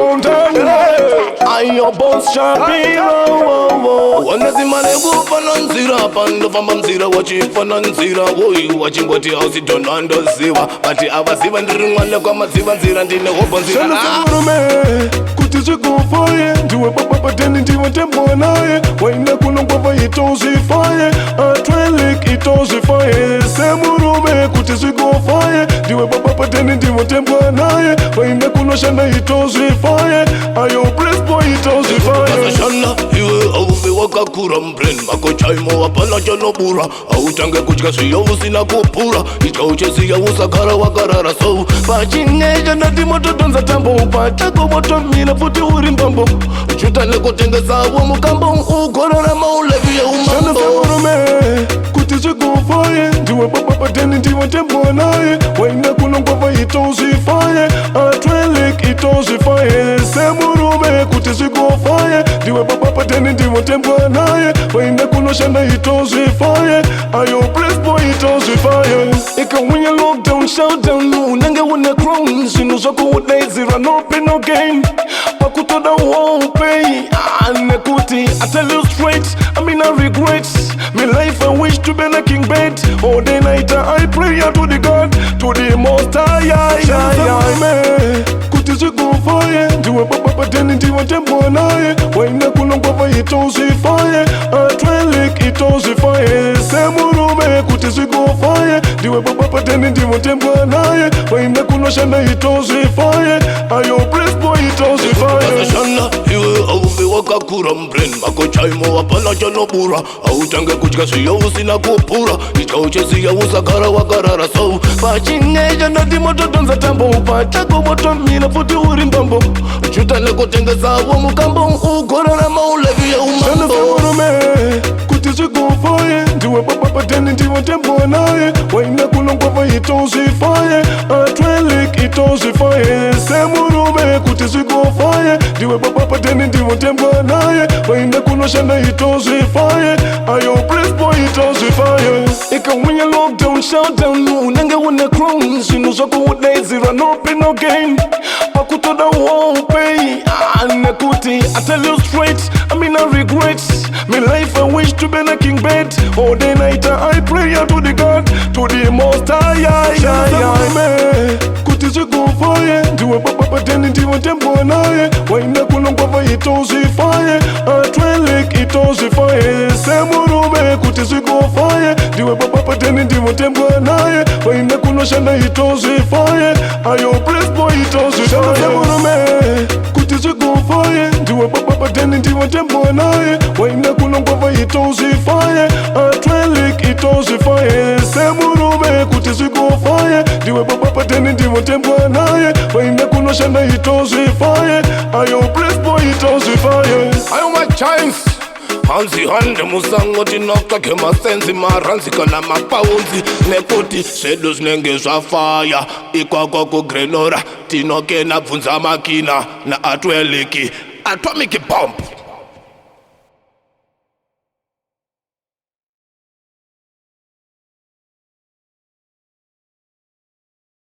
mountain. Ayo boss Shapiro. Wanazimane kufananzira pando famba mzira wachifananzira woyi wachingoti ausidonandoziva bati avaziva ndiri mwana kwamaziva nzira ndine hobonzira kuti zvikufoye ndiwe papapateni ndiwe tembonaye waina kunongwava itozvifaye atwelik itozvifaye semurume kuti zvikufoye ndiwe papapateni ndiwe tembonaye waina kunoshanda itozvifaye ayo prespo itozvifaye iwe auve wakakura mbrain mako chaimo hapana chanobura autange kutya zviyo usina kupura idya uchesiya usagara wakarara so pachinecha ndati motodonza tambo patako motomira futi uri mbambo uchuta nekutengesawo mukambo ugorora maulevi yeumambo kuti zvikufoye ndiwe papapateni ndiwe tembonaye waina kunongwava itozvifaye atwelik itozvifaye semurume kuti zvikufoye ndiwe papapateni ndiwe tembonaye waina kunoshanda itozvifaye ayo prespo itozvifaye ikaunya lockdown shutdown unenge une crown zvinhu zvako udaizirwa no pain no gain pakutoda wopay nekuti I tell you straight I mean I regret my life I wish to be a king bed all day night I pray to the God to the most high kuti zvikufoye ndiwe papapateni ndiwe tembonaye waina kunongwava itozvifaye atwelik itozvifaye semurume kuti zvikufoye ndiwe papapateni ndiwe tembonaye waina kunoshanda itozvifaye ayo prespo itozvifaye iwe auve wakakura mbrain mako chaimo hapana chanobura autange kutya zviyo usina kupura idya uchesiya usagara wakarara so pachinecha ndati motodonza tambo patako motomira futi uri mbambo uchuta nekutengesawo mukambo ugorora maulevi yeumambo kuti zvikufoye ndiwe papapateni ndiwe tembonaye waina kunongwava itozvifaye atwelik itozvifaye semurume kuti zvikufoye ndiwe papapateni ndiwe tembonaye waina kunoshanda itozvifaye ayo prespo itozvifaye ikaunya lockdown shutdown unenge une crown zvinhu zvako udaizirwa no pain no gain pakutoda wopay nekuti I tell you straight I mean I regret my life I wish to be a king bed all day night I pray to the God to the most high kuti zvikufoye ndiwe papapateni ndiwe tembonaye waina kunongwava itozvifaye atwelik itozvifaye semurume kuti zvikufoye ndiwe papapateni ndiwe tembonaye waina kunoshanda itozvifaye ayo prespo itozvifaye kuti zvikufoye ndiwe papapateni ndiwe tembonaye waina kunongwava itozvifaye atwelik itozvifaye semurume kuti zvikufoye ndiwe papapateni ndiwe tembonaye waina kunoshanda itozvifaye ayo prespo itozvifaye ayo machance hanzi hande musango tinotsvake masenzi maranzi kana mapaunzi nekuti zvedu zvinenge zvafaya ikwakwa kugrenora tinokena bvunza makina naatweliki atomic bomb.